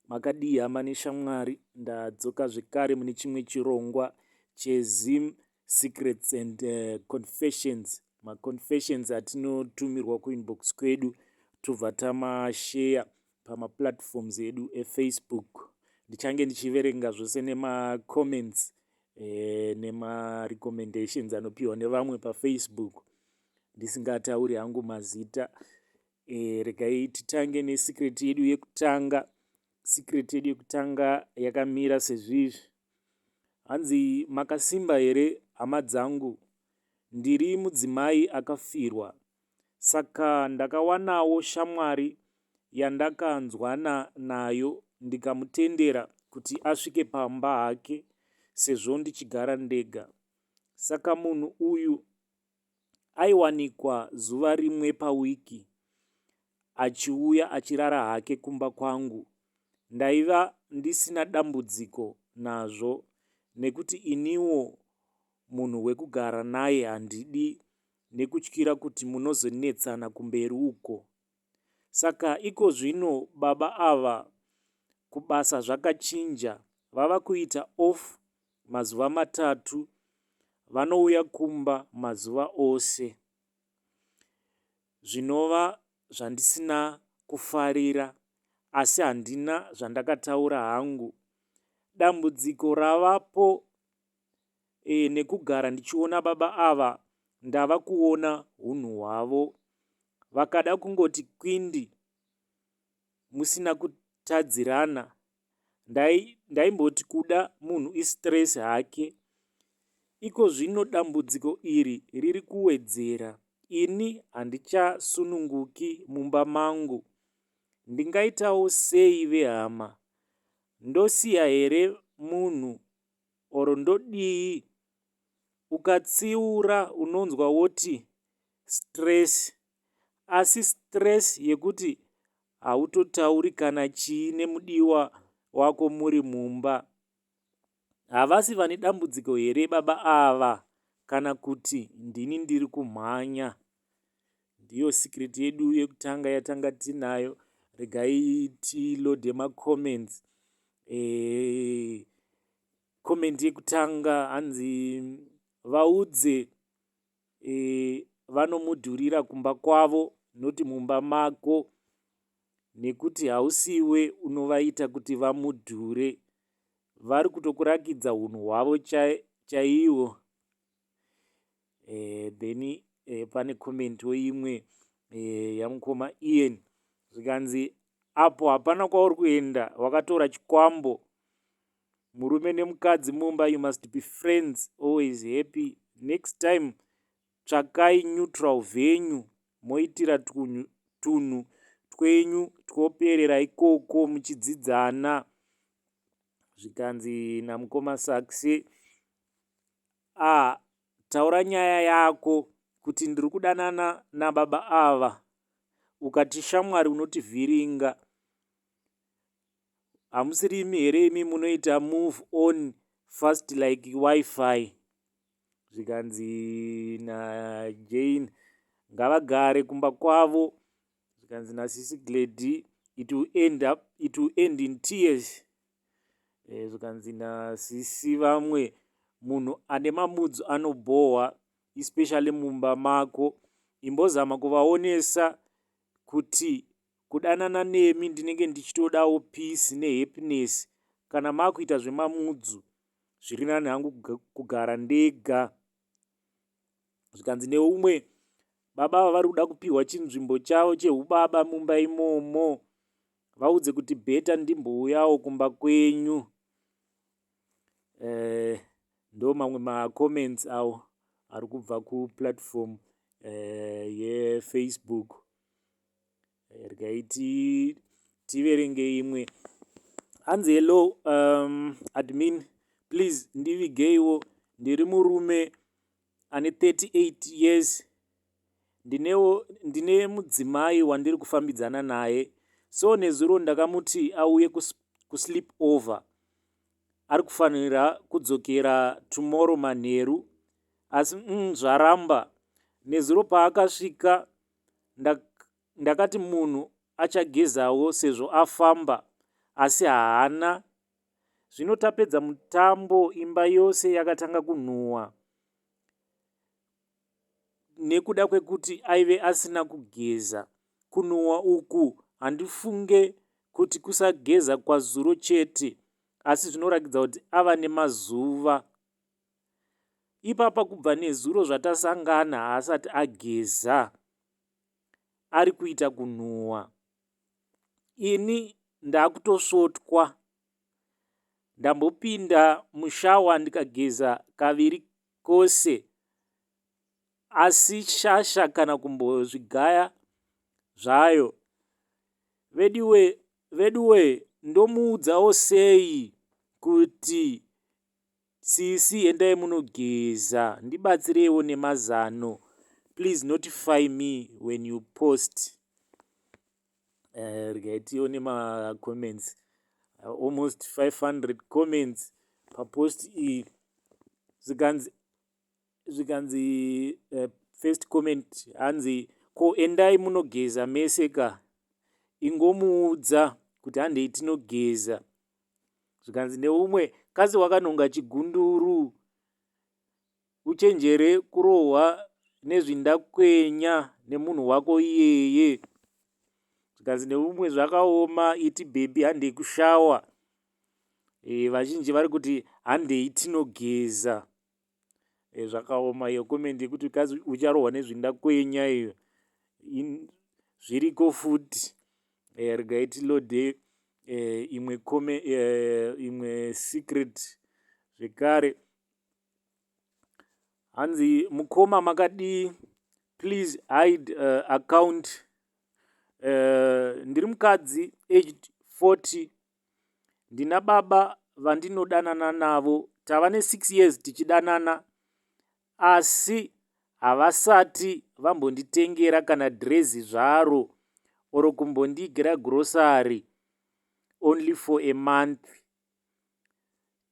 Makadii hama neshamwari, ndadzoka zvekare mune chimwe chirongwa cheZim secrets and confessions. Maconfessions atinotumirwa kuinbox kwedu tobva tamasheya pamaplatforms edu efacebook. Ndichange ndichiverenga zvose nemacomments nemarecommendations anopiwa nevamwe pafacebook, ndisingatauri hangu mazita. Regai titange nesecret yedu yekutanga. Secret yedu yekutanga yakamira sezvizvi. Hanzi, makasimba here hama dzangu? Ndiri mudzimai akafirwa, saka ndakawanawo shamwari yandakanzwana nayo ndikamutendera kuti asvike pamba hake sezvo ndichigara ndega. Saka munhu uyu aiwanikwa zuva rimwe pawiki achiuya achirara hake kumba kwangu. Ndaiva ndisina dambudziko nazvo nekuti iniwo munhu wekugara naye handidi, nekutyira kuti munozonetsana kumberi uko. Saka iko zvino baba ava kubasa zvakachinja, vava kuita off mazuva 3, vanouya kumba mazuva ose. Zvinova zvandisina kufarira, asi handina zvandakataura hangu. Dambudziko ravapo nekugara ndichiona baba ava, ndava kuona hunhu hwavo. Vakada kungoti kwindi musina kutadzirana. Ndaimboti kuda munhu istress hake. Iko zvino dambudziko iri riri kuwedzera. Ini handichasununguki mumba mangu. Ndingaitawo sei vehama? Ndosiya here munhu oro ndodii? Ukatsiura unonzwa woti stress, asi stress yekuti hautotauri kana chii nemudiwa wako muri mumba. Havasi vane dambudziko here baba ava, kana kuti ndini ndiri kumhanya? Ndiyo secret yedu yekutanga yatanga tinayo. Regai tilode macomments. Comment yekutanga hanzi, vaudze vanomudhurira kumba kwavo, noti mumba mako, nekuti hausiwe unovaita kuti vamudhure. Vari kutokurakidza hunhu hwavo chaiwo. Then pane komentiwo imwe yamukoma Ian, zvikanzi apo hapana kwauri kuenda, wakatora chikwambo. Murume nemukadzi mumba, you must be friends, always happy. Next time tsvakai neutral venue moitira tunhu twenyu twoperera ikoko muchidzidzana. Zvikanzi namukoma Sakse, taura nyaya yako kuti ndiri kudanana nababa ava, ukati shamwari unotivhiringa. Hamusirimi here imi munoita move on fast like wifi. Zvikanzi naJane, ngavagare kumba kwavo. Zvikanzi nasisi Glady, it will end in tears. Zvikanzi nasisi vamwe, munhu ane mamudzu anobohwa, especially mumba mako. Imbozama kuvaonesa kuti kudanana nemi ndinenge ndichitodawo peace nehappiness. Kana makuita zvemamudzu, zviri nani hangu kugara ndega. Zvikanzi neumwe, baba ava vari kuda kupiwa chinzvimbo chavo chehubaba mumba imomo. Vaudze kuti bheta ndimbouyawo kumba kwenyu. Ndo mamwe macomments avo ari kubva kuplatform yefacebook. Regai tiverenge imwe. Hanzi, hello admin, please ndivigeiwo. Ndiri murume ane 38 years. Ndine mudzimai wandiri kufambidzana naye. So nezuro ndakamuti auye kusleep over. Ari kufanira kudzokera tomorrow manheru. Asi zvaramba. Nezuro paakasvika, ndakati munhu achagezawo sezvo afamba. asi haana. Zvino tapedza mutambo, imba yose yakatanga kunhuhwa nekuda kwekuti aive asina kugeza. Kunhuhwa uku handifunge kuti kusageza kwazuro chete, asi zvinoratidza kuti ava nemazuva. Ipapa kubva nezuro zvatasangana haasati ageza, ari kuita kunhuhwa. Ini ndakutosvotwa, ndambopinda mushawa ndikageza kaviri kose, asi shasha kana kumbozvigaya zvayo. Veduwe, ndomuudzawo sei kuti sisi endai munogeza, ndibatsireiwo nemazano. Please notify me when you post. Regai nema-comments. Almost 500 comments papost iyi. Zvikanzi first comment hanzi ko endai munogeza mese ka. Ingomuudza kuti handei tinogeza. Zvikanzi neumwe kasi wakanonga chigunduru, uchenjere kurohwa nezvindakwenya nemunhu wako iyeye. Zvikanzi neumwe zvakaoma, iti bhebi handei kushawa. Vazhinji vari kuti handei tinogeza. Zvakaoma iyo comment yekuti kazi ucharohwa nezvindakwenya iyo. Zviriko futi. Regai tilode imwe secret zvekare. Hanzi mukoma makadii, please hide account. Ndiri mukadzi aged 40. Ndina baba vandinodanana navo. Tava ne6 years tichidanana, asi havasati vambonditengera kana dhirezi zvaro oro kumbondiigera grocery only for a month.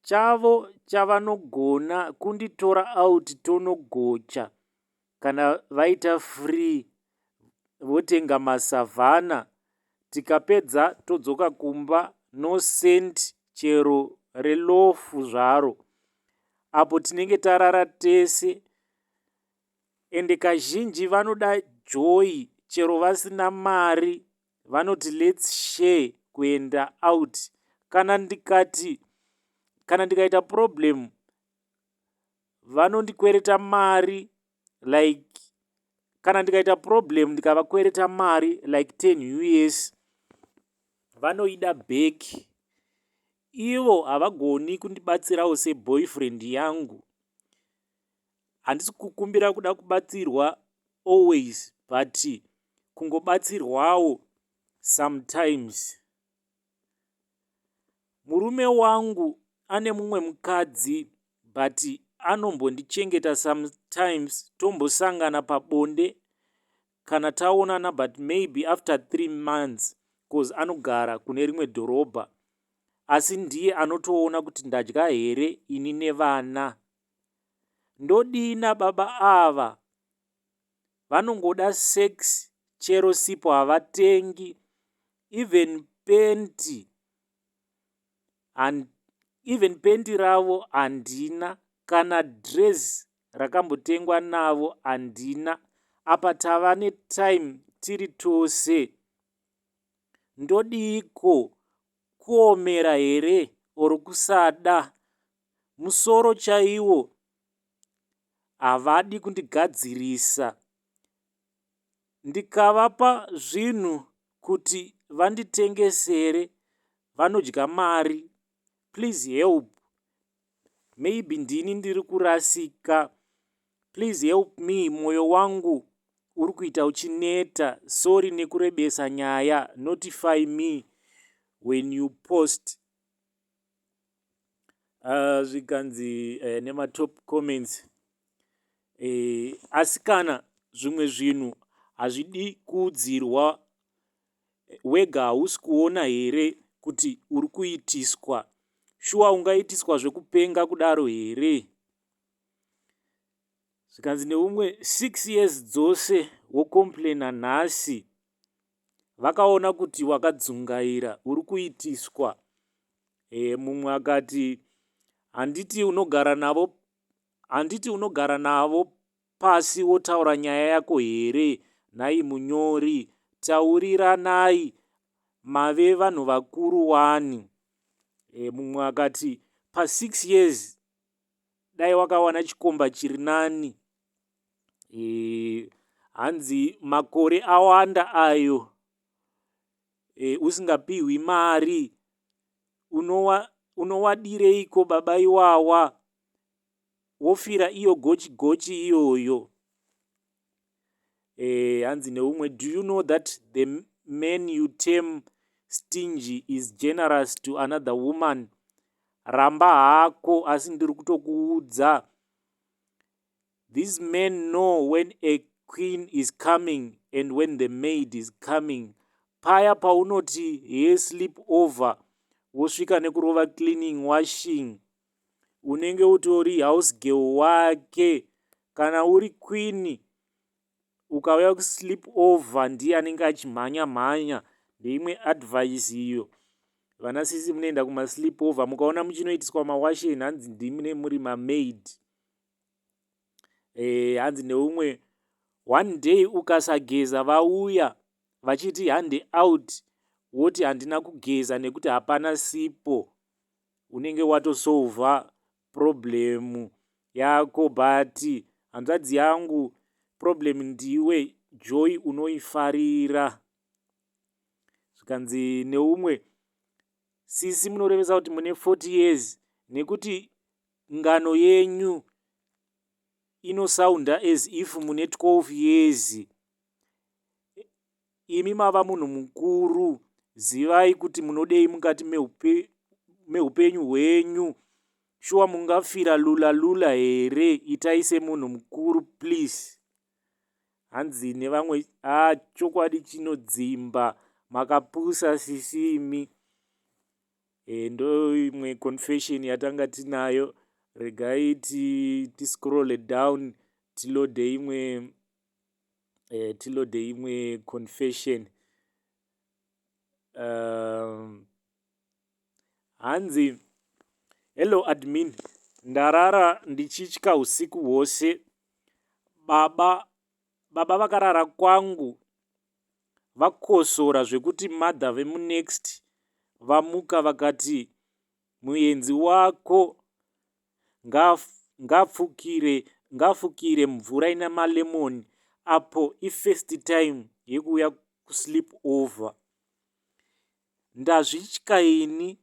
Chavo chavanogona kunditora out tonogocha kana vaita free, votenga masavhana, tikapedza todzoka kumba, no cent chero relofu zvaro, apo tinenge tarara tese. Ende kazhinji vanoda joy, chero vasina mari, vanoti let's share kuenda out. Kana ndikaita problem, vanondikwereta mari like, kana ndikaita problem ndikavakwereta mari like 10 US, vanoida back. Ivo havagoni kundibatsirawo seboyfriend yangu. Handisi kukumbira kuda kubatsirwa always, but kungobatsirwawo sometimes. Murume wangu ane mumwe mukadzi, but anombondichengeta sometimes. Tombosangana pabonde kana taonana, but maybe after 3 months, cause anogara kune rimwe dhorobha. Asi ndiye anotoona kuti ndadya here ini nevana. Ndodina baba ava, vanongoda sex, chero sipo havatengi, even penti ravo handina, kana dress rakambotengwa navo handina. Apa tava netime tiri tose. Ndodiko, kuomera here oro kusada? Musoro chaiwo havadi kundigadzirisa. Ndikavapa zvinhu kuti vanditengesere, vanodya mari. Please help. Maybe ndini ndiri kurasika. Please help me. Moyo wangu uri kuita uchineta. Sorry nekurebesa nyaya. Notify me when you post. Zvikanzi nematop comments. Asi kana zvimwe zvinhu hazvidi kuudzirwa, wega hausi kuona here kuti uri kuitiswa? Shuwa ungaitiswa zvekupenga kudaro here? Zvikanzi neumwe 6 years dzose wokomplaina nhasi. vakaona kuti wakadzungaira uri kuitiswa. Mumwe akati handiti unogara navo pasi wotaura nyaya yako here? Nhai munyori, tauriranai, mave vanhu vakuru wani. Mumwe akati pa6 years dai wakawana chikomba chiri nani. Hanzi makore awanda ayo usingapihwi mari, unowadireiko baba iwawa? Wofira iyo gochi iyoyo. Hanzi neumwe, do you know that the man you term stingy is generous to another woman? Ramba hako, asi ndiri kutokuudza. These men know when a queen is coming and when the maid is coming. Paya paunoti he sleep over, wosvika nekurova cleaning washing, unenge utori house girl wake. Kana uri queen ukauya kusleep over, ndiye anenge achimhanya. Ndeimwe advice iyo. Vana sisi munoenda kumasleep over, mukaona muchinoitiswa mawashing, hanzi ndimune muri mamaid. Hanzi neumwe, one day ukasageza vauya vachiti hande out, woti handina kugeza nekuti hapana sipo, unenge watosolva problemu yako. But hanzvadzi yangu, problem ndiwe, joy unoifarira. Zvikanzi neumwe, sisi munorevesa kuti mune 40 years nekuti ngano yenyu inosounda as if mune 12 years. Imi mava munhu mukuru, zivai kuti munodei mukati meupenyu hwenyu. Shuwa mungafira lula here? Itai semunhu mukuru please. Hanzi nevamwe, chokwadi chinodzimba, makapusa sisimi. Ndo imwe confession yatanga tinayo. Regai tiscroll down tilode imwe confession. Hanzi, hello admin, ndarara ndichitya usiku hwose. Baba vakarara kwangu vakosora zvekuti mother vemunext vamuka vakati muenzi wako ngafukire mvura ina malemoni. Apo ifirst time yekuuya kusleep over. Ndazvitya ini.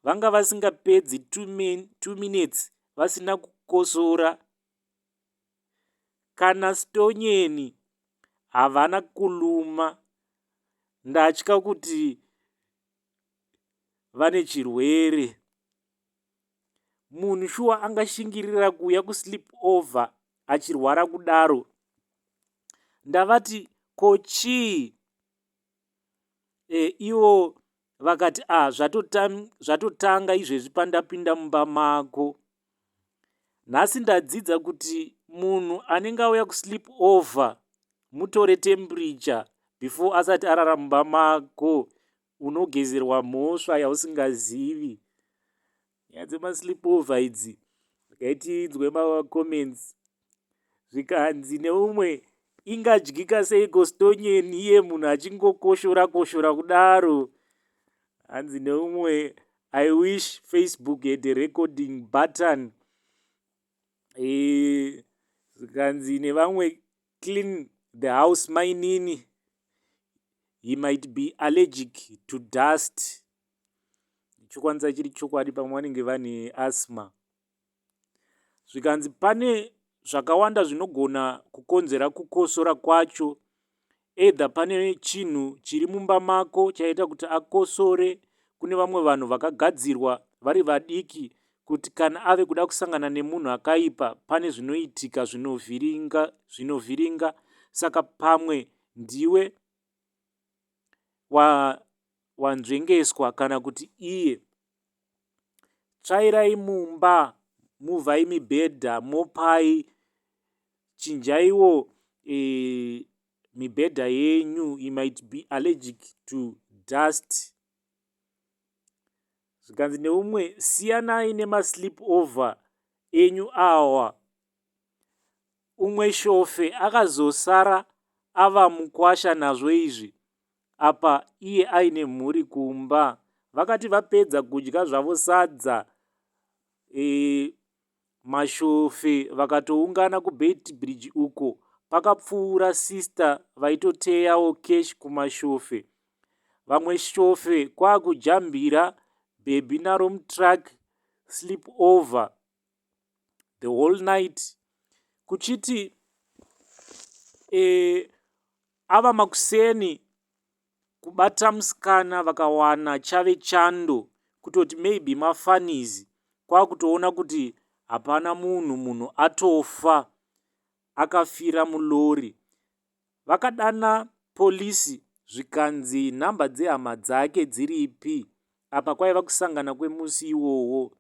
Vanga vasingapedzi 2 minutes vasina kukosora. Kana stonyeni havana kuluma. Ndatya kuti vane chirwere. Munhu shuwa angashingirira kuuya kusleep over achirwara kudaro. Ndavati kochii? Ivo vakati zvatotanga izvezvi pandapinda mumba mako. Nhasi ndadzidza kuti munhu anenge auya kusleep over mutore temperature before asati arara mumba mako. Unogezerwa mhosva yausingazivi. Nyaya dzemasleep over idzi ngaitidzwe macomments. Zvikanzi neumwe, ingadyika seiko stonyeni iye munhu achingokoshora kudaro. Hanzi neumwe, I wish Facebook had a recording button. Zvikanzi nevamwe, clean the house mainini, he might be allergic to dust. Chokwanisa chiri chokwadi pamwe vanenge vane asthma. Zvikanzi pane zvakawanda zvinogona kukonzera kukosora kwacho. Either pane chinhu chiri mumba mako chaita kuti akosore. Kune vamwe vanhu vakagadzirwa vari vadiki kuti kana ave kuda kusangana nemunhu akaipa pane zvinoitika zvinovhiringa. Saka pamwe ndiwe wanzvengeswa kana kuti iye. Tsvairai mumba, muvhai mibhedha, mopai, chinjaiwo mibhedha yenyu might be allergic to dust. Zvikanzi neumwe, siyanai nemasleep over enyu awa. Umwe shofe akazosara ava mukwasha nazvo izvi, apa iye aine mhuri kumba. Vakati vapedza kudya zvavo sadza, mashofe vakatoungana kuBeit Bridge uko pakapfuura sister vaitoteyawo keshi kumashofe. Vamwe shofe kwakujambira bhebhi naro mutrack sleep over the whole night. Kuchiti ava makuseni kubata musikana vakawana chave chando kutoti maybe mafanizi, kwakutoona kuti hapana munhu atofa akafira mulori. Vakadana polisi zvikanzi nhamba dzehama dzake dziripi, apa kwaiva kusangana kwemusi iwowo.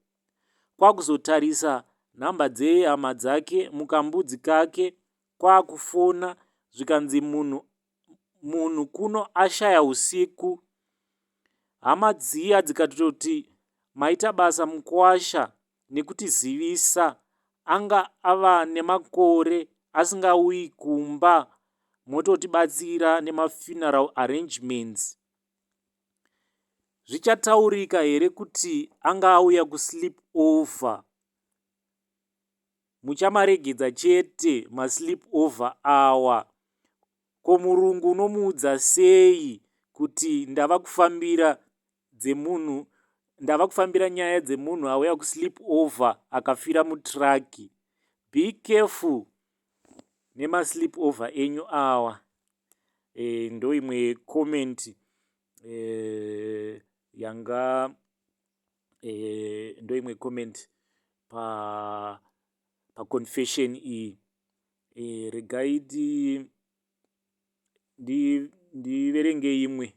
Kwakuzotarisa nhamba dzehama dzake mukambudzi kake, kwakufona zvikanzi munhu kuno ashaya usiku. Hama dziya dzikatoti maita basa mukwasha nekutizivisa anga ava nemakore asingauyi kumba, mototibatsira nemafuneral arrangements. Zvichataurika here kuti anga auya kusleep over? Muchamaregedza chete masleep over awa. Ko murungu unomuudza sei kuti ndava kufambira nyaya dzemunhu auya kusleep over akafira mutraki? Be careful nemasleep over enyu awa. Ndo imwe comment ndo imwe comment pa confession iyi. Regai ndiverenge imwe.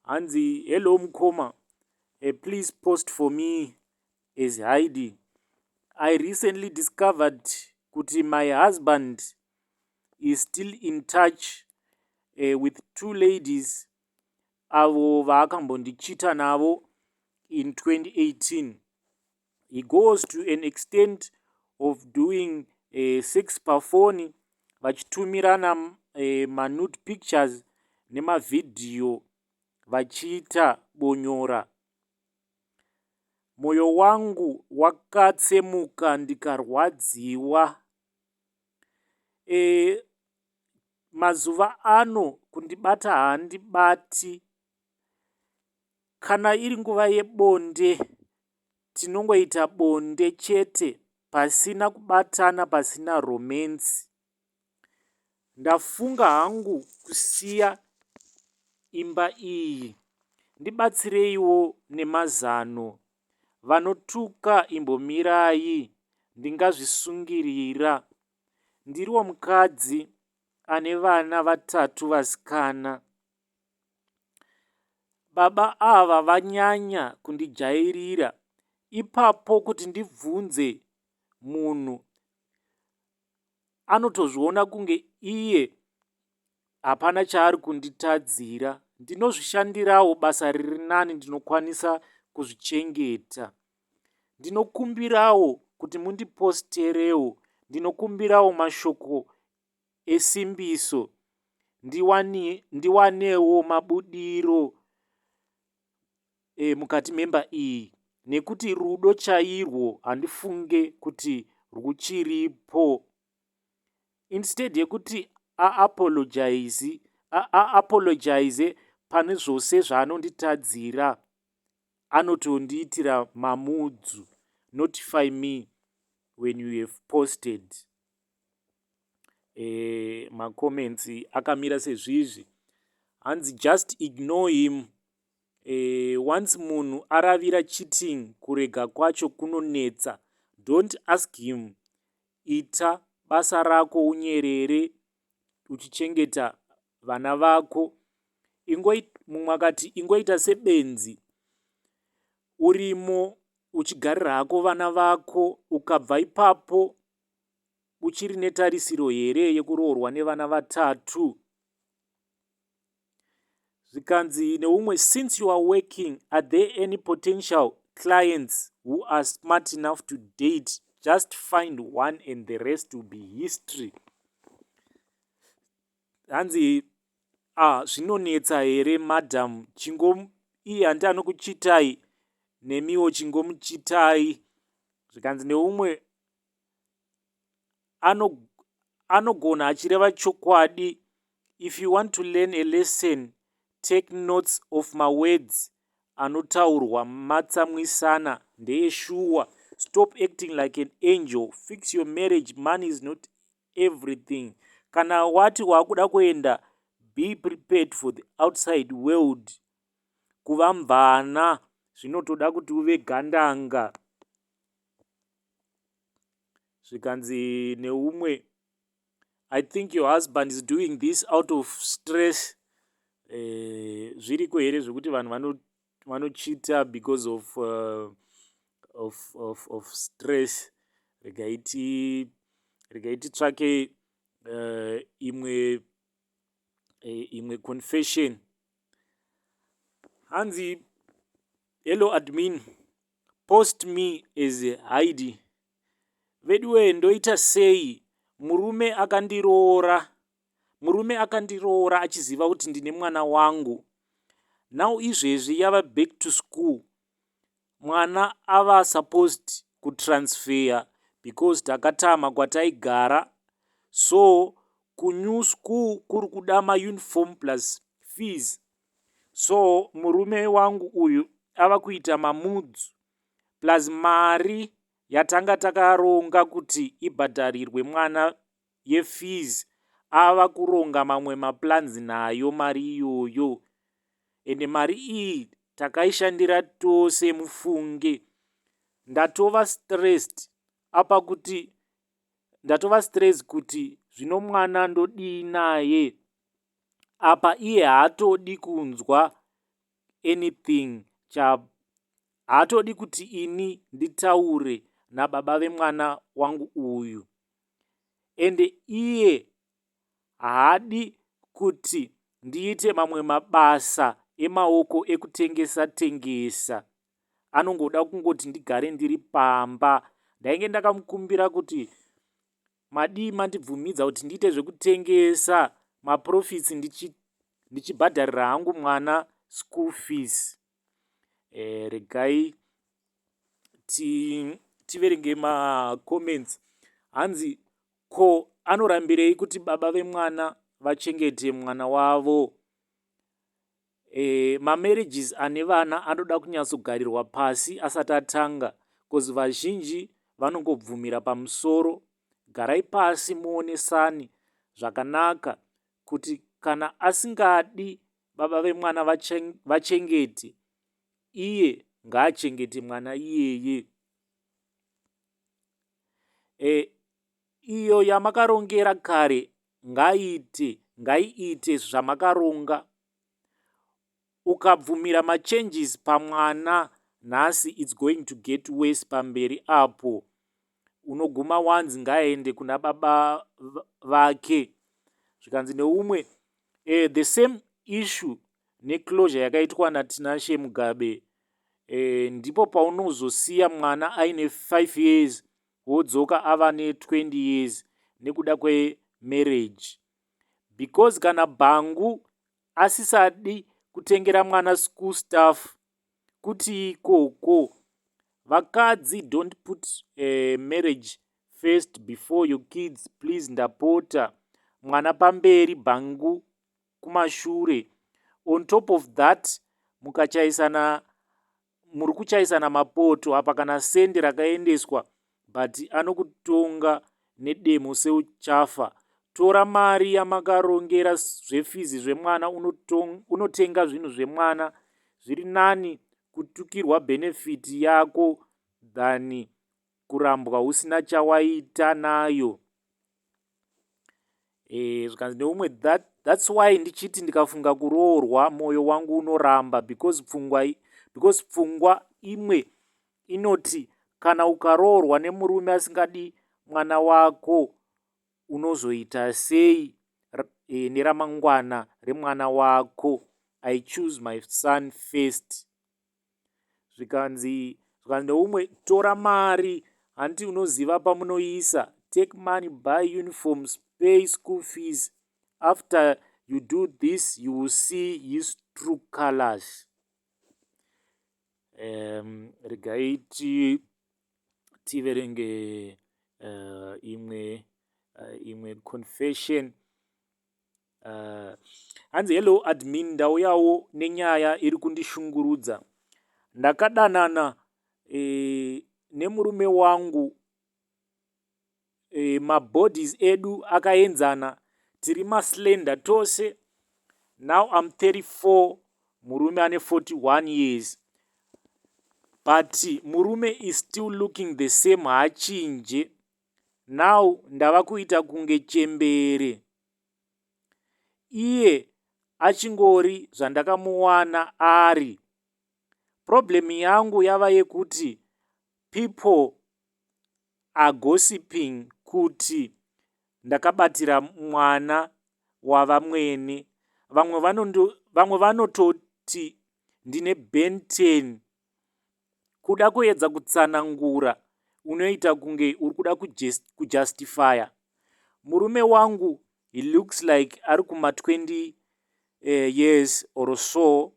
Hanzi, hello mukoma, please post for me as Heidi. I recently discovered kuti my husband is still in touch with two ladies avo vaakambondichita navo in 2018. He goes to an extent of doing sex per phone, vachitumirana manude pictures nemavidhiyo vachiita bonyora. Moyo wangu wakatsemuka ndikarwadziwa. Mazuva ano kundibata handibati. Kana iri nguva yebonde, tinongoita bonde chete, pasina kubatana, pasina romance. Ndafunga hangu kusiya imba iyi. Ndibatsireiwo nemazano. Vanotuka imbomirai, ndingazvisungirira. Ndiriwo mukadzi ane vana 3 vasikana. Baba ava vanyanya kundijairira. Ipapo kuti ndibvunze munhu, anotozviona kunge iye hapana chaari kunditadzira. Ndinozvishandirawo basa riri nani, ndinokwanisa kuzvichengeta. Ndinokumbirawo kuti mundiposterewo. Ndinokumbirawo mashoko esimbiso. Ndiwanewo mabudiro mukati memba iyi. Nekuti rudo chairwo handifunge kuti ruchiripo. Instead yekuti apologize pane zvose zvaanonditadzira, anotondiitira mamudzu. Notify me when you have posted. Macomments akamira sezvizvi. Hanzi, just ignore him. Once munhu aravira cheating, kurega kwacho kunonetsa. Don't ask him. Ita basa rako unyerere uchichengeta vana vako. Mumwe akati, ingoita sebenzi urimo uchigarira hako vana vako, ukabva ipapo uchiri netarisiro here yekuroorwa nevana 3. zvikanzi neumwe, since you are working, are there any potential clients who are smart enough to date? Just find one and the rest will be history. Hanzi zvinonetsa here madam, iye handi anokuchitai nemiwo chingomuchitai. Zvikanzi neumwe anogona achireva chokwadi. If you want to learn a lesson, take notes of my words. Anotaurwa matsamwisana ndeeshuwa. Stop acting like an angel. Fix your marriage. Money is not everything. Kana wati wakuda kuenda, be prepared for the outside world. Kuva mvana zvinotoda kuti uve gandanga. Zvikanzi neumwe, I think your husband is doing this out of stress. Zviriko here zvekuti vanhu vanochita because of stress. Regai titsvake imwe confession. Hanzi, hello admin, post me as Heidi. Veduwe ndoita sei? Murume akandiroora achiziva kuti ndine mwana wangu. Now izvezvi yava back to school. Mwana ava supposed kutransfer because takatama kwataigara. So kunew school kuri kuda mauniform plus fees. So murume wangu uyu ava kuita mamudzu plus mari yatanga takaronga kuti ibhadharirwe mwana yefees. Ava kuronga mamwe maplans nayo mari iyoyo. Ende mari iyi takaishandira tose mufunge. Ndatova stressed kuti zvino mwana ndodii naye. Apa iye haatodi kunzwa anything. Haatodi kuti ini nditaure nababa vemwana wangu uyu. Ende iye haadi kuti ndiite mamwe mabasa emaoko ekutengesa. Anongoda kungoti ndigare ndiri pamba. Ndainge ndakamukumbira kuti madii mandibvumidza kuti ndiite zvekutengesa, maprofits ndichibhadharira hangu mwana school fees. Regai tiverenge macomments. Hanzi, ko anorambirei kuti baba vemwana vachengete mwana wavo? Mamarriages ane vana anoda kunyatsogarirwa pasi asati atanga, cause vazhinji vanongobvumira pamusoro. Garai pasi muonesani zvakanaka kuti kana asingadi baba vemwana vachengete, iye ngaachengete mwana iyeye. Iyo yamakarongera kare ngaiite zvamakaronga. Ukabvumira machanges pamwana nhasi, it's going to get worse pamberi apo. Unoguma wanzi ngaende kuna baba vake. Zvikanzi neumwe, the same issue neclosure yakaitwa natinashe Mugabe. Ndipo paunozosiya mwana aine 5 years wodzoka ava ne20 years nekuda kwemarriage. Because kana bhangu asisadi kutengera mwana school stuff, kuti ikoko. Vakadzi, don't put marriage first before your kids, please ndapota. Mwana pamberi, bhangu kumashure. On top of that, muri kuchaisana mapoto apa kana sendi rakaendeswa, but anokutonga nedemo seuchafa. Tora mari yamakarongera zvefizi zvemwana unotenga zvinhu zvemwana. Zviri nani kutukirwa benefit yako than kurambwa usina chawaita nayo. Zvikanzi neumwe, that's why ndichiti ndikafunga kuroorwa mwoyo wangu unoramba, because pfungwa imwe inoti kana ukaroorwa nemurume asingadi mwana wako unozoita sei neramangwana remwana wako. I choose my son first. Zvikanzi neumwe tora mari, handiti unoziva pamunoisa. Take money, buy uniforms, pay school fees. After you do this, you will see his true colors. Regai tiverenge imwe confession. Hanzi hello admin, ndauyawo nenyaya iri kundishungurudza. Ndakadanana nemurume wangu, mabodies edu akaenzana, tiri maslender tose. Now I'm 34, murume ane 41 years. But murume is still looking the same, haachinje. Now ndava kuita kunge chembere. Iye achingori zvandakamuwana ari. Problem yangu yava yekuti people are gossiping kuti ndakabatira mwana wavamwene. Vamwe vanototi ndine Ben10. Kuda kuedza kutsanangura, unoita kunge uri kuda kujustifya. Murume wangu, he looks like ari kuma 20 years or so.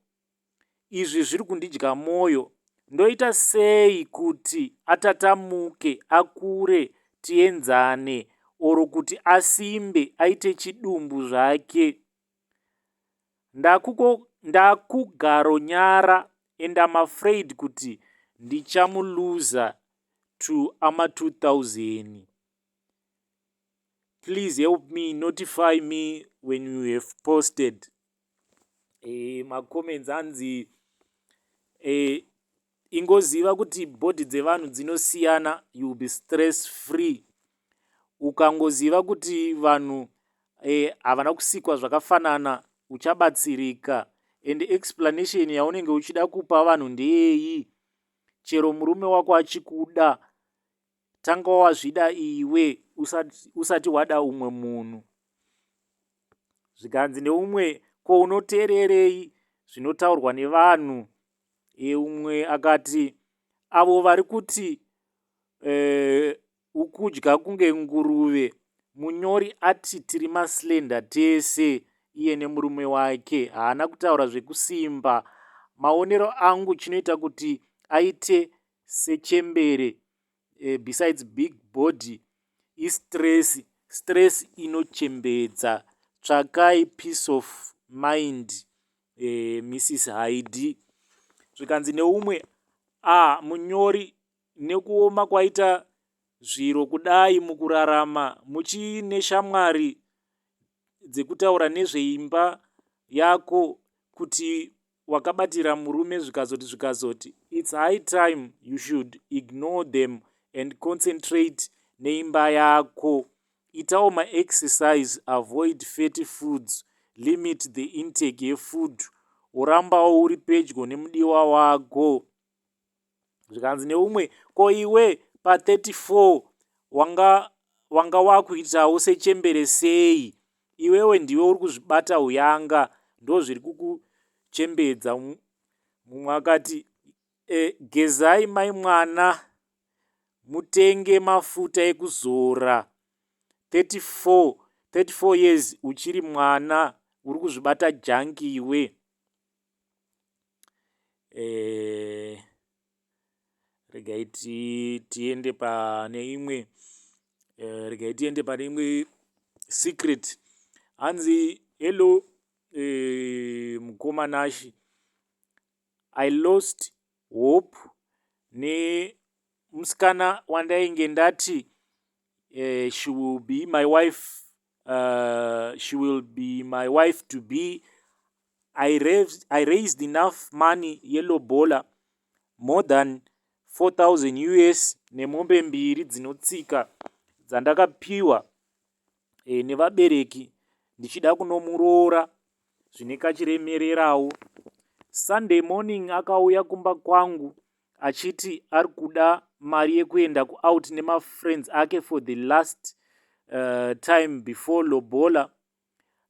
Izvi zviri kundidya mwoyo. Ndoita sei kuti atatamuke, akure, tienzane, oro kuti asimbe, aite chidumbu zvake. Ndakugaro nyara, and I'm afraid kuti ndichamuluza to ama 2000. Please help me, notify me when you have posted. Macomments hanzi ingoziva kuti body dzevanhu dzinosiyana, you will be stress free. Ukangoziva kuti vanhu havana kusikwa zvakafanana, uchabatsirika. And explanation yaunenge uchida kupa vanhu ndeyeyi. Chero murume wako achikuda, tanga wazvida iwe usati wada umwe munhu. Zvikanzi neumwe, ko unoteererei zvinotaurwa nevanhu? Umwe akati avo vari kuti ukudya kunge nguruve. Munyori ati tiri maslender tese, iye nemurume wake, haana kutaura zvekusimba. Maonero angu chinoita kuti aite sechembere, besides big body, istress. Stress inochembedza. Tsvakai peace of mind, Mrs. Heidi. Zvikanzi neumwe, munyori, nekuoma kwaita zviro kudai mukurarama, muchine shamwari dzekutaura nezveimba yako kuti wakabatira murume zvikazoti. It's high time you should ignore them and concentrate neimba yako. Itawo ma-exercise, avoid fatty foods, limit the intake yefood, urambawo uri pedyo nemudiwa wako. Zvikanzi neumwe, ko iwe pa34 wanga wakuitawo sechembere sei? Iwewe ndiwe uri kuzvibata uyanga, ndo zviri kukuchembedza. Mumwe akati, gezai mai mwana, mutenge mafuta ekuzora. 34 years uchiri mwana, uri kuzvibata janki iwe. Regai tiende pane imwe secret. Hanzi hello mukomanashi, I lost hope nemusikana wandainge ndati she will be my wife to be. I raised enough money, yellow bola, more than 4,000 US, nemombe 2 dzinotsika dzandakapiwa nevabereki, ndichida kunomuroora zvine kachiremererawo. Sunday morning akauya kumba kwangu achiti ari kuda mari yekuenda kuout nemafriends ake for the last time before lobola.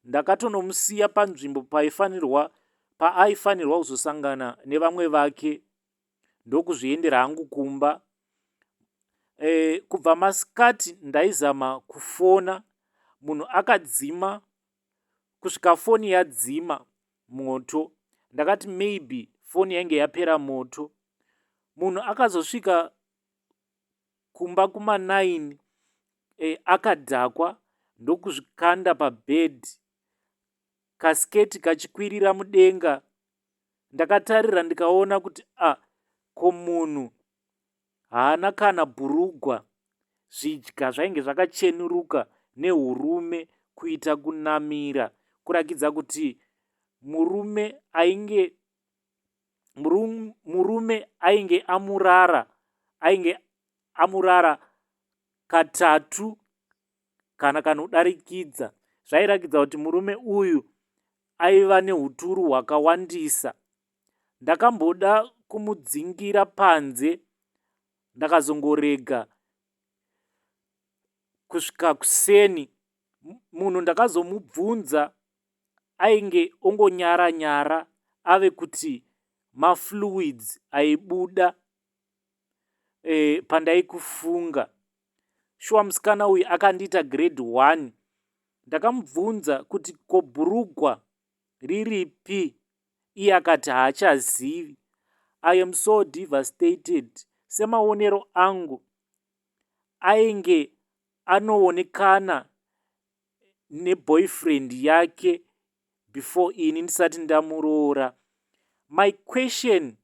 Ndakatonomusiya panzvimbo paifanirwa paaifanirwa kuzosangana nevamwe vake ndokuzviendera hangu kumba. Kubva masikati ndaizama kufona, munhu akadzima. Kusvika foni yadzima moto, ndakati maybe foni yange yapera moto. Munhu akazosvika kumba kuma9 akadhakwa ndokuzvikanda pabhedhi, kasiketi kachikwirira mudenga. Ndakatarira ndikaona kuti ko munhu haana kana bhurugwa. Zvidya zvainge zvakachenuruka nehurume kuita kunamira, kurakidza kuti murume ainge amurara katatu kana kanodarikidza. Zvairakidza kuti murume uyu aiva nehuturu hwakawandisa. Ndakamboda kumudzingira panze, ndakazongorega kusvika kuseni. Munhu ndakazomubvunza ainge ongonyara-nyara ave kuti mafluids aibuda pandaikufunga. Shuwa musikana uyu akandiita grade 1. Ndakamubvunza kuti ko bhurugwa riripi, iye akati haachazivi. I am so devastated. Semaonero angu ainge anoonekana neboyfriend yake before ini ndisati ndamuroora. My question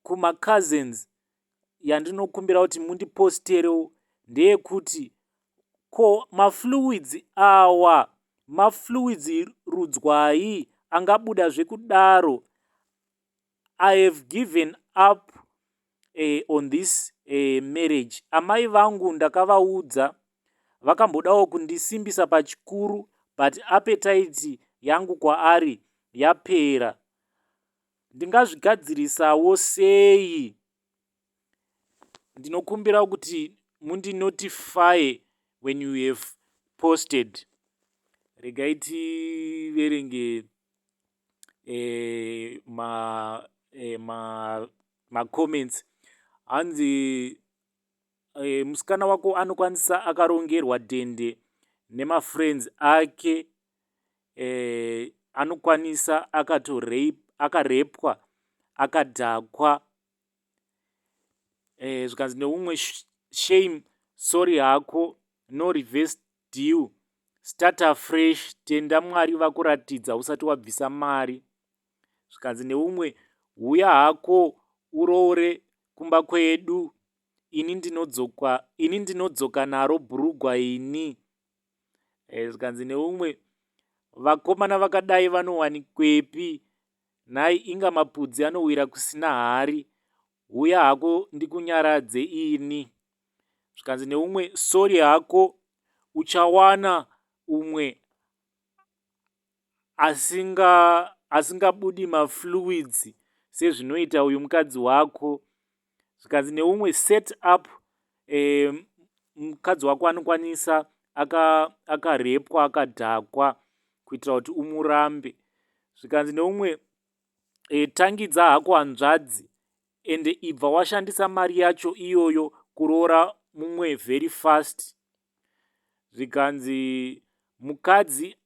kumacousins yandinokumbira kuti mundiposterewo ndeyekuti ko mafluids awa, mafluids rudzwai angabuda zvekudaro. I have given up on this marriage. Amai vangu ndakavaudza, vakambodawo kundisimbisa pachikuru, but appetite yangu kwaari yapera. Ndingazvigadzirisawo sei? Ndinokumbira kuti mundinotify when you have posted. Regai tiverenge comments. Hanzi musikana wako anokwanisa akarongerwa dende nemafriends ake, anokwanisa akarepwa, akadhakwa. Zvikanzi neumwe shame, sorry hako, no reverse deal, start afresh, tenda Mwari vakuratidza usati wabvisa mari. Zvikanzi neumwe, huya hako uroore kumba kwedu, ini ndinodzoka naro bhurugwa ini. Zvikanzi neumwe, vakomana vakadai vanowanikwepi, nhai inga mapudzi anowira kusina hari, huya hako ndikunyaradze ini. Zvikanzi neumwe, sorry hako, uchawana umwe asingabudi mafluids sezvinoita uyu mukadzi wako. Zvikanzi neumwe, set up, mukadzi wako anokwanisa akarepwa, akadhakwa kuitira kuti umurambe. Zvikanzi neumwe, tangidza hako hanzvadzi ende ibva washandisa mari yacho iyoyo kuroora mumwe very fast. Zvikanzi mukadzi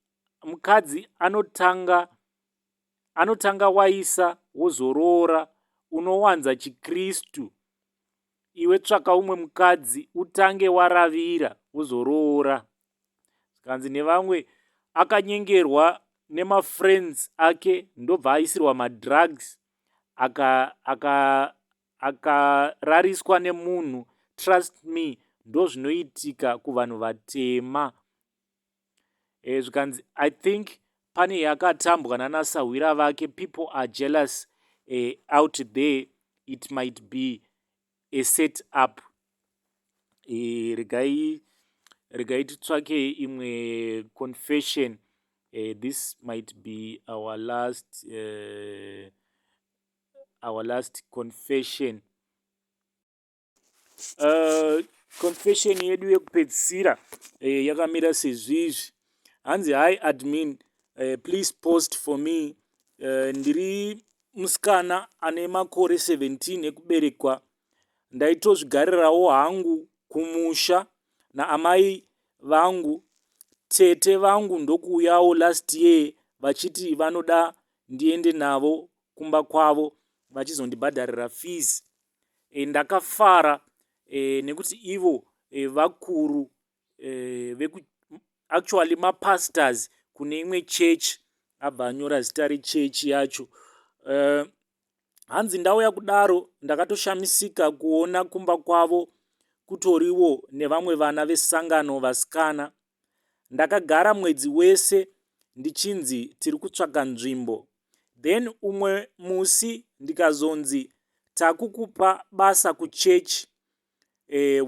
anotanga waisa wozoroora, unowanza chikristu. Iwe tsvaka umwe mukadzi utange waravira wozoroora. Zvikanzi nevamwe, akanyengerwa nemafriends ake ndobva aisirwa madrugs, akarariswa nemunhu. Trust me, ndozvinoitika kuvanhu vatema. Zvikanzi I think pane yakatambwa nanasahwira vake. People are jealous out there. It might be a set up. Regai titsvake imwe confession. This might be our last confession. Confession yedu yekupedzisira yakamira sezvizvi. Hanzi, hi admin, please post for me. Ndiri musikana ane makore 17 ekuberekwa. Ndaitozvigarirawo hangu kumusha naamai vangu. Tete vangu ndokuuyawo last year vachiti vanoda ndiende navo kumba kwavo vachizondibhadharira fees. Ndakafara nekuti ivo vakuru actually mapastors kune imwe church. Abva anyora zita rechechi yacho. Hanzi ndauya kudaro ndakatoshamisika kuona kumba kwavo kutoriwo nevamwe vana vesangano vasikana. Ndakagara mwedzi wese ndichinzi tiri kutsvaga nzvimbo. Then umwe musi ndikazonzi takukupa basa kuchechi,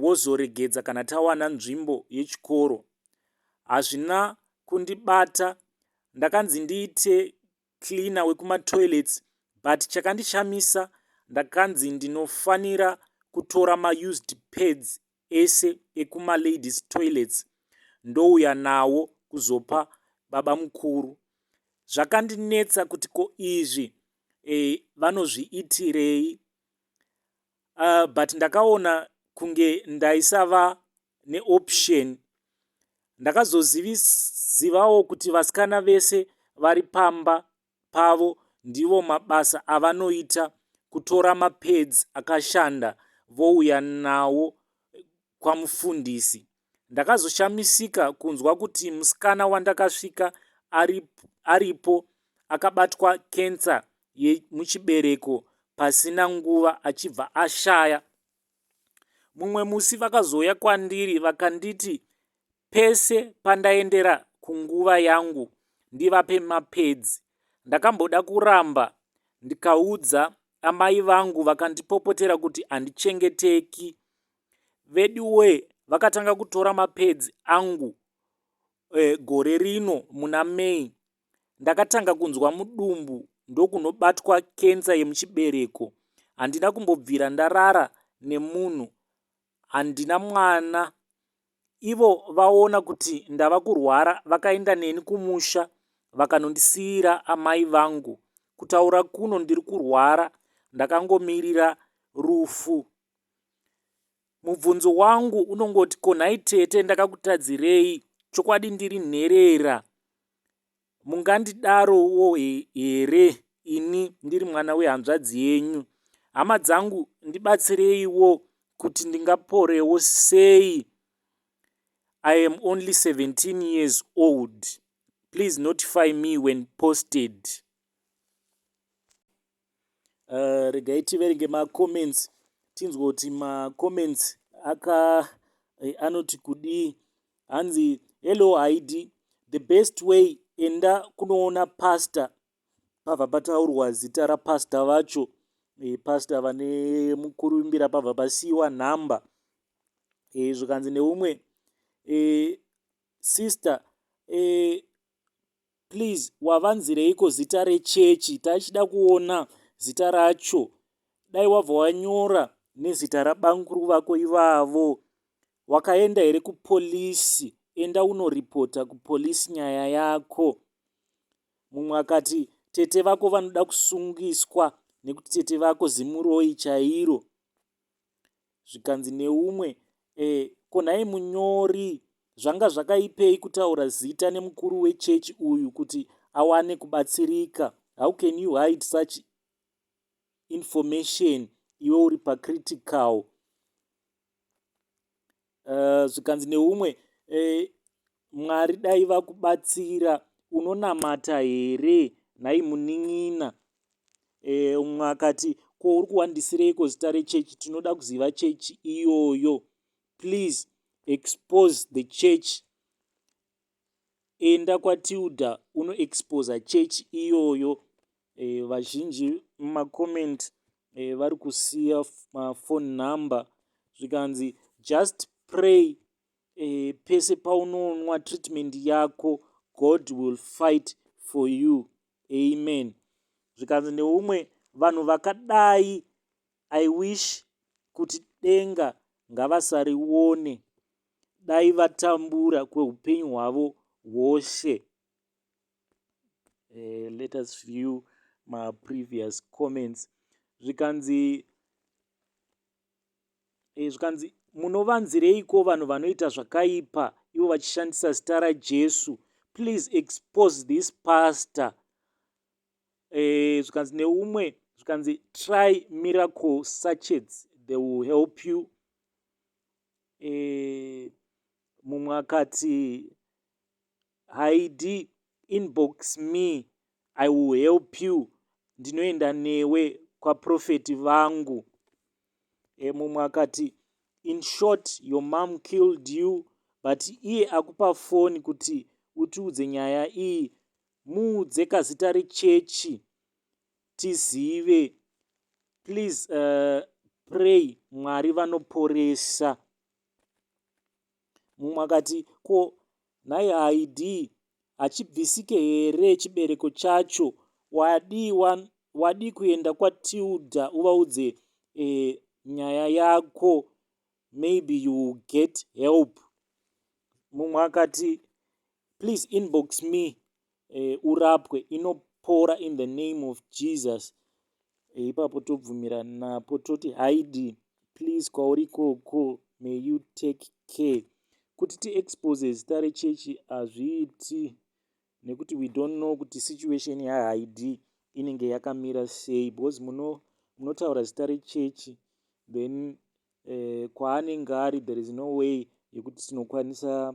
wozoregedza kana tawana nzvimbo yechikoro. Hazvina kundibata. Ndakanzi ndiite cleaner wekumatoilets, but chakandishamisa ndakanzi ndinofanira kutora maused pads ese ekumaladies toilets ndouya nawo kuzopa baba mukuru. Zvakandinetsa kuti ko izvi vanozviitirei, but ndakaona kunge ndaisava neoption. Ndakazozivawo kuti vasikana vese vari pamba pavo ndivo mabasa avanoita kutora mapads akashanda vouya nawo kwamufundisi. Ndakazoshamisika kunzwa kuti musikana wandakasvika aripo akabatwa kensa yemuchibereko pasina nguva achibva ashaya. Mumwe musi vakazouya kwandiri vakanditi pese pandaendera kunguva yangu ndivape mapads. Ndakamboda kuramba ndikaudza amai vangu vakandipopotera kuti handichengeteki. Veduwe vakatanga kutora mapads angu gore rino muna Mei. Ndakatanga kunzwa mudumbu ndokunobatwa kensa yemuchibereko. Handina kumbobvira ndarara nemunhu. Handina mwana. Ivo vaona kuti ndava kurwara vakaenda neni kumusha vakanondisiyira amai vangu. Kutaura kuno ndiri kurwara ndakangomirira rufu. Mubvunzo wangu unongoti ko nhai Tete ndakakutadzirei? Chokwadi ndiri nherera. Mungandidarowo here ini ndiri mwana wehanzvadzi yenyu? Hama dzangu ndibatsireiwo kuti ndingaporewo sei. I am only 17 years old. Please notify me when posted. Regai tiverenge macomments. Tinzwa kuti macomments anoti kudii. Hanzi hello Heidi, the best way enda kunoona pastor. Pabva pataurwa zita rapastor vacho. Pastor vane mukurumbira pabva pasiwa nhamba. Zvikanzi neumwe sister, please wavanzireiko zita rechechi? Tachida kuona zita racho. Dai wabva wanyora nezita rabanguru vako ivavo. Wakaenda here kupolisi? Enda unoripota kupolisi nyaya yako. Mumwe akati tete vako vanoda kusungiswa nekuti tete vako zimuroi chairo. Zvikanzi neumwe konhai munyori, zvanga zvakaipei kutaura zita nemukuru wechechi uyu kuti awane kubatsirika? How can you hide such information iwe uri pacritical? Zvikanzi neumwe Mwari dai vakubatsira, unonamata here nhai munin'ina? Umwe akati ko uri kuwandisireiko zita rechechi? Tinoda kuziva chechi iyoyo. Please expose the church. Enda kwaTilder unoexposa chechi iyoyo. Vazhinji mumacomment vari kusiya mafone number. Zvikanzi just pray pese paunoonwa treatment yako, God will fight for you. Amen. Zvikanzi neumwe vanhu vakadai I wish kuti denga ngavasarione, dai vatambura kweupenyu hwavo hwose. Let us view my previous comments. Zvikanzi munovanzireiko vanhu vanoita zvakaipa ivo vachishandisa zita rajesu? Please expose this pastor. Zvikanzi neumwe zvikanzi try miracle sachets, they will help you. Mumwe akati haidi inbox me, I will help you, ndinoenda newe kwaprofeti vangu. Mumwe akati in short your mom killed you, but iye akupa foni kuti utiudze nyaya iyi, muudze kazita rechechi tizive. Please pray, Mwari vanoporesa. Mumwe akati ko nhai haidi hachibvisike here chibereko chacho, wadi kuenda kwatilda uvaudze nyaya yako, maybe you will get help. Mumwe akati please inbox me, urapwe, inopora in the name of Jesus. Ipapo tobvumira napo toti haidi please kwauri koko, may you take care. Kuti tiexpose zita rechechi hazviiti, nekuti we don't know kuti situation yahaidi inenge yakamira sei, because munotaura zita rechechi then kwaanenge ari there is no way yekuti tinokwanisa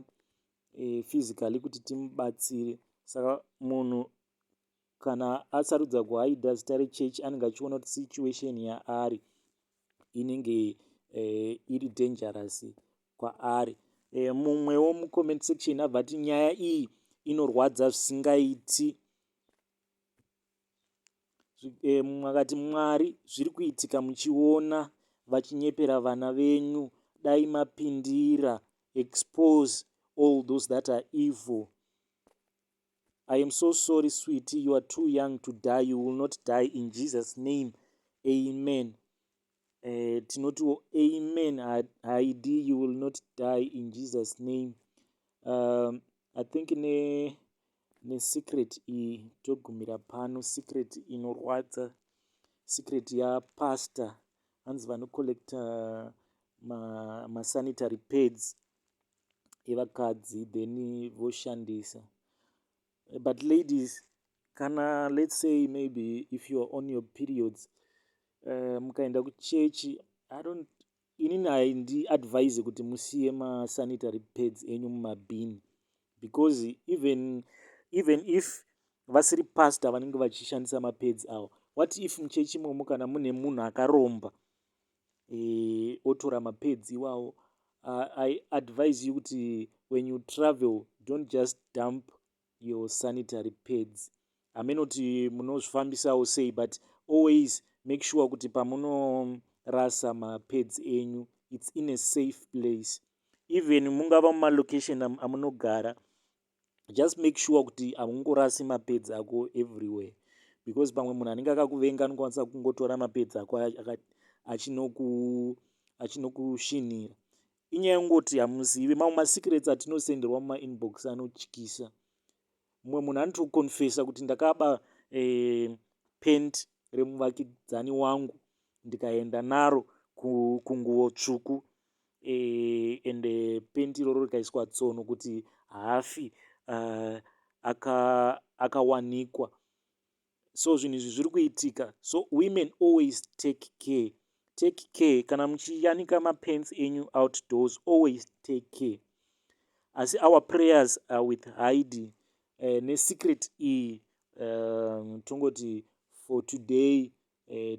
physically kuti timubatsire. Saka munhu kana asarudza kuhaidha zita rechechi anenge achiona kuti situation yaari inenge iri dangerous kwaari. Mumwewo mucomment section abva ati nyaya iyi inorwadza zvisingaiti. Mumwe akati Mwari zviri kuitika muchiona vachinyepera vana venyu, dai mapindira, expose all those that are evil. I am so sorry sweetie, you are too young to die, you will not die in Jesus name, amen. Tinotiwo amen, haidi you will not die in Jesus name. I think secret iyi togumira pano, secret inorwadza, secret yapastor, hanzi vanocollecta masanitary pads evakadzi then voshandisa. But ladies, kana let's say maybe if you are on your periods, mukaenda kuchechi, inini haindi advise kuti musiye masanitary pads enyu mumabhini, because even if vasiri pastor vanenge vachishandisa mapads avo, what if muchechi momo kana mune munhu akaromba otora mapads iwawo, I advise you kuti when you travel don't just dump your sanitary pads. Hamenoti munozvifambisawo sei, but always make sure kuti pamunorasa mapads enyu it's in a safe place. Even mungava mumalocation amunogara, just make sure kuti hamungorasi mapads ako everywhere, because pamwe munhu anenge akakuvenga anokwanisa kungotora mapads ako achinokushinira. Inyaya yekungoti hamuzivi, mamwe masecrets atinosenderwa mumainbox anotyisa. Mumwe munhu anotokonfesa kuti ndakaba pent remuvakidzani wangu ndikaenda naro kunguo tsvuku, ende penti iroro rikaiswa tsono kuti hafi akawanikwa. So zvinhu izvi zviri kuitika. So women always take care. Kana muchiyanika mapants enyu outdoors, always take care. Asi our prayers are with Heidi. Nesecret iyi tongoti for today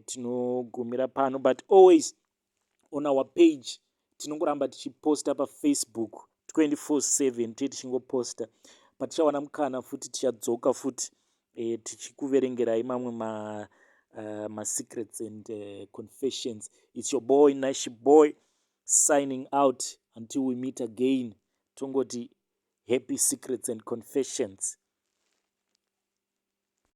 tinogumira pano, but always on our page tinongoramba tichiposta pafacebook 24/7 tichingoposta. Patichawana mukana futi tichadzoka futi tichikuverengerai mamwe masecrets and confessions. It's your boy Nashi Boy signing out until we meet again. Tongoti happy secrets and confessions.